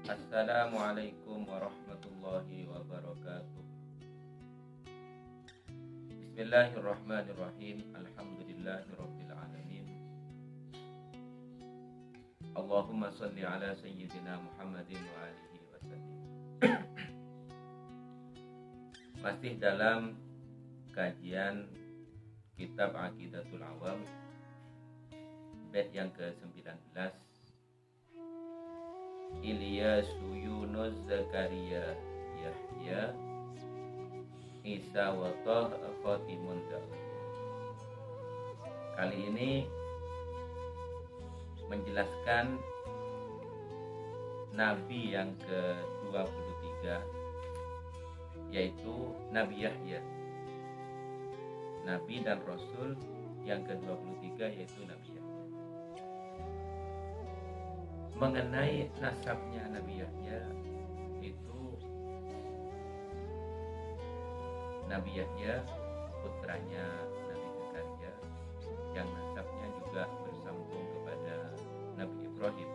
Assalamualaikum warahmatullahi wabarakatuh. Bismillahirrahmanirrahim. Alhamdulillahirabbil alamin. Allahumma shalli ala sayyidina Muhammadin wa alihi wasallam. Masih dalam kajian kitab Aqidatul Awam, bait yang ke-19. Ilyasu Yunus Zakaria Yahya Isa wa Taha Khatimun Daud. Kali ini menjelaskan Nabi yang ke-23, yaitu Nabi Yahya. Nabi dan Rasul yang ke-23 yaitu Nabi Yahya. Mengenai nasabnya Nabi Yahya, itu Nabi Yahya putranya Nabi Zakaria, yang nasabnya juga bersambung kepada Nabi Ibrahim,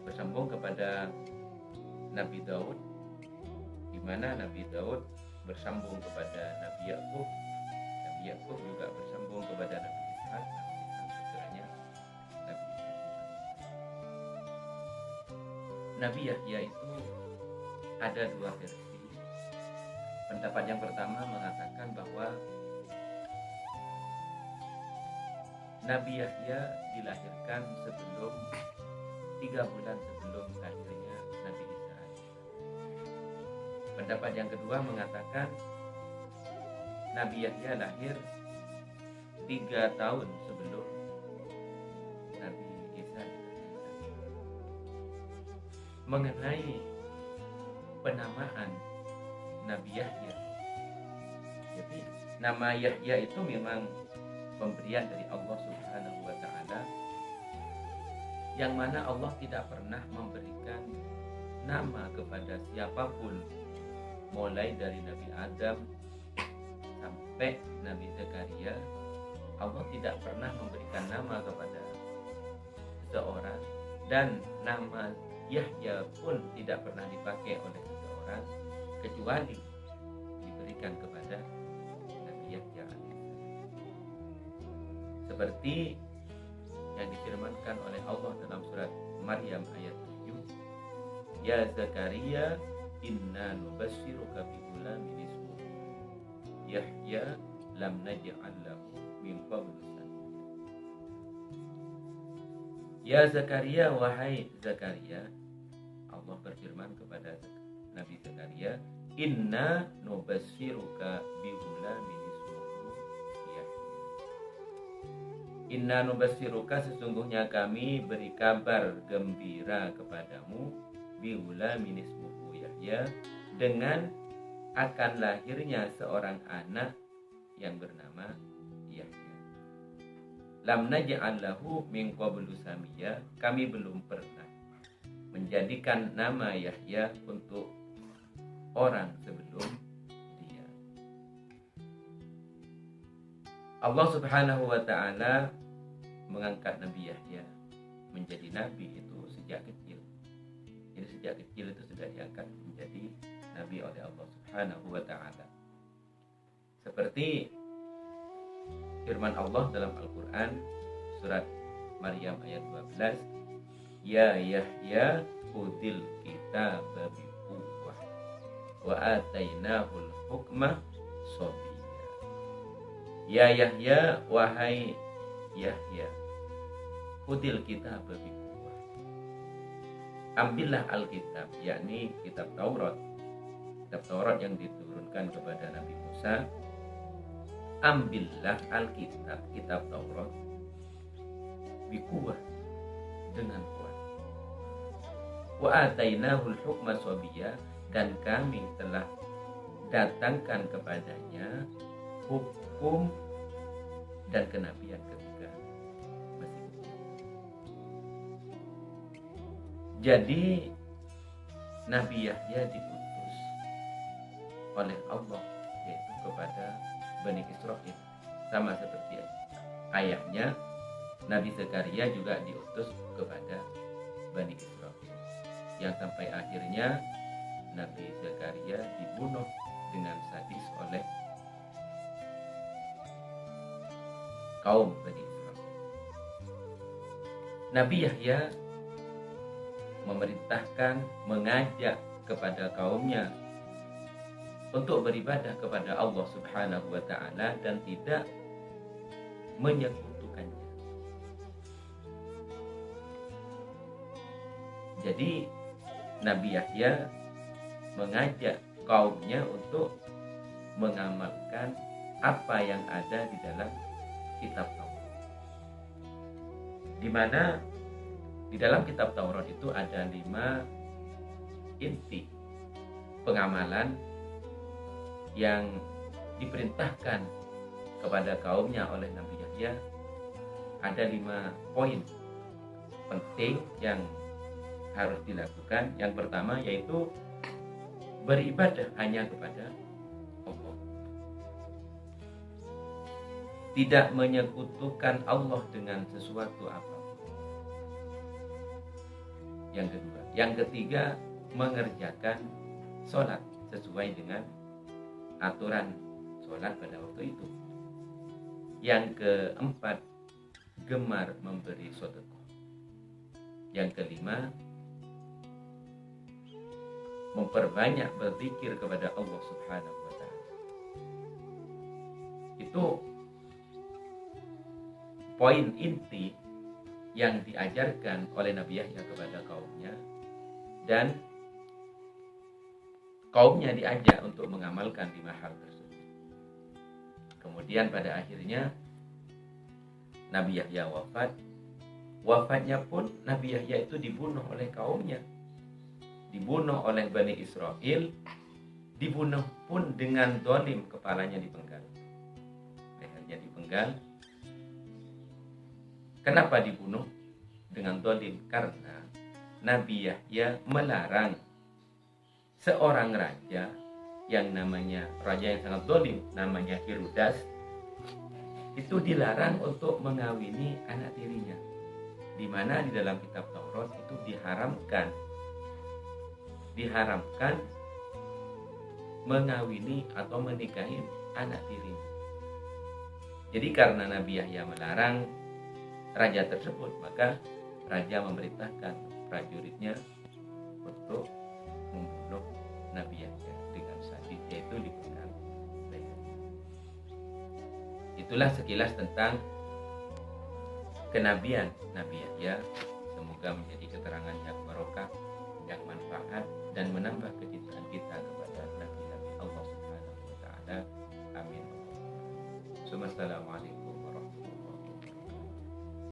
bersambung kepada Nabi Daud, di mana Nabi Daud bersambung kepada Nabi Yakub, Nabi Yakub juga bersambung kepada Nabi Ishak, Nabi Yahya itu ada dua versi. Pendapat yang pertama mengatakan bahwa Nabi Yahya dilahirkan 3 bulan sebelum lahirnya Nabi Isa. Pendapat yang kedua mengatakan Nabi Yahya lahir 3 tahun sebelum Nabi Isa. Mengenai penamaan Nabi Yahya, jadi nama Yahya itu memang pemberian dari Allah Subhanahu wa Ta'ala, yang mana Allah tidak pernah memberikan nama kepada siapapun, mulai dari Nabi Adam sampai Nabi Zakaria. Allah tidak pernah memberikan nama kepada seseorang, dan nama Yahya pun tidak pernah dipakai oleh seseorang kecuali diberikan kepada Nabi Yahya. Seperti yang difirmankan oleh Allah dalam surat Maryam ayat 7, Ya Zakaria inna nubassiruka bi ghulamin ismuhu Yahya lam naj'al lahu min qablu samiyya. Ya Zakaria, wahai Zakaria, Allah berfirman kepada Nabi Zakaria, inna nubassiruka bi ghulamin ismuhu Yahya. Inna nubassiruka, sesungguhnya kami beri kabar gembira kepadamu, bi ghulamin ismuhu Yahya, dengan akan lahirnya seorang anak yang bernama Yahya. Lam naj'al lahu min qablu samiyya, kami belum pernah menjadikan nama Yahya untuk orang sebelum dia. Allah Subhanahu wa Ta'ala mengangkat Nabi Yahya menjadi nabi itu sejak kecil. Jadi sejak kecil itu sudah diangkat menjadi nabi oleh Allah Subhanahu wa Ta'ala. Seperti firman Allah dalam Al-Quran surat Maryam ayat 12, Ya Yahya khudil kitaba bi quwwah wa atainahul hukma sabiyya. Ya Yahya, wahai Yahya, khudil kitaba bi quwwah, ambillah Alkitab, yakni kitab Taurat. Kitab Taurat yang diturunkan kepada Nabi Musa. Ambillah Alkitab, kitab Taurat, bi quwwah, dengan kuat. Wa atainahul hukma sabiyya, dan kami telah datangkan kepadanya hukum dan kenabian ketika masih kecil. Jadi Nabi Yahya diutus oleh Allah yaitu kepada Bani Israil, sama seperti ayahnya Nabi Zakaria juga diutus kepada Bani Israel, yang sampai akhirnya Nabi Zakaria dibunuh dengan sadis oleh kaum Bani Israel. Nabi Yahya memerintahkan, mengajak kepada kaumnya untuk beribadah kepada Allah Subhanahu wa Ta'ala dan tidak menyekutukannya. Jadi Nabi Yahya mengajak kaumnya untuk mengamalkan apa yang ada di dalam kitab Taurat. Di mana di dalam kitab Taurat itu ada 5 inti pengamalan yang diperintahkan kepada kaumnya oleh Nabi Yahya. Ada 5 poin penting yang harus dilakukan. Yang pertama yaitu beribadah hanya kepada Allah, tidak menyekutukan Allah dengan sesuatu apapun. Yang kedua, yang ketiga, mengerjakan sholat sesuai dengan aturan sholat pada waktu itu. Yang keempat, gemar memberi sedekah. Yang kelima, memperbanyak berzikir kepada Allah Subhanahu wa Ta'ala. Itu poin inti yang diajarkan oleh Nabi Yahya kepada kaumnya, dan kaumnya diajak untuk mengamalkan 5 hal tersebut. Kemudian pada akhirnya Nabi Yahya wafat. Wafatnya pun Nabi Yahya itu dibunuh oleh kaumnya, dibunuh oleh Bani Israel, dibunuh pun dengan zalim, kepalanya dipenggal, lehernya dipenggal. Kenapa dibunuh dengan zalim? Karena Nabi Yahya melarang seorang raja yang namanya raja yang sangat zalim, namanya Herodas, itu dilarang untuk mengawini anak tirinya, di mana di dalam kitab Taurat itu diharamkan mengawini atau menikahi anak tirinya. Jadi karena Nabi Yahya melarang raja tersebut, maka raja memerintahkan prajuritnya untuk membunuh Nabi Yahya dengan sadis, yaitu dipenggal lehernya. Itulah sekilas tentang kenabian Nabi Yahya. Semoga menjadi keterangan yang barokah, yang manfaat, dan menambah kecintaan kita